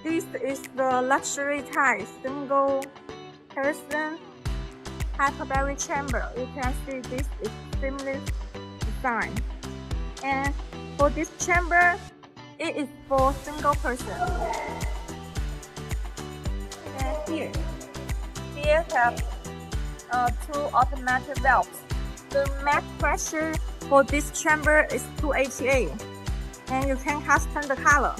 This is the luxury type single person hyperbaric chamber. You can see this is seamless design. And for this chamber, it is for single person. And here have two automatic valves. The max pressure for this chamber is 288, and you can custom the color.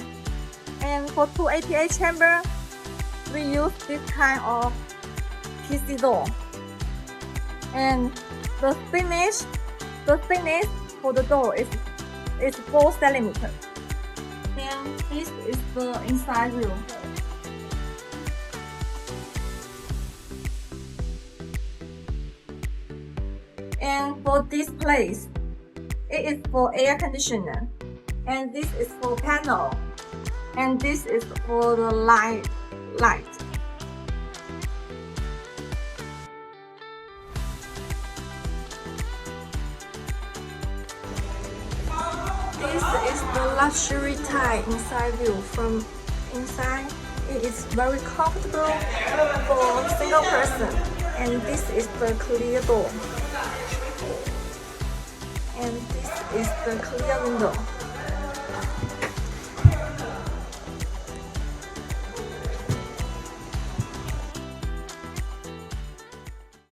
And for 288 chamber, we use this kind of PC door. And the thickness for the door is 4 cm. And this is the inside view. And for this place, it is for air conditioner. And this is for panel. And this is for the light. This is the luxury type inside view. From inside, it is very comfortable for single person. And this is the clear door. And this is the clear window.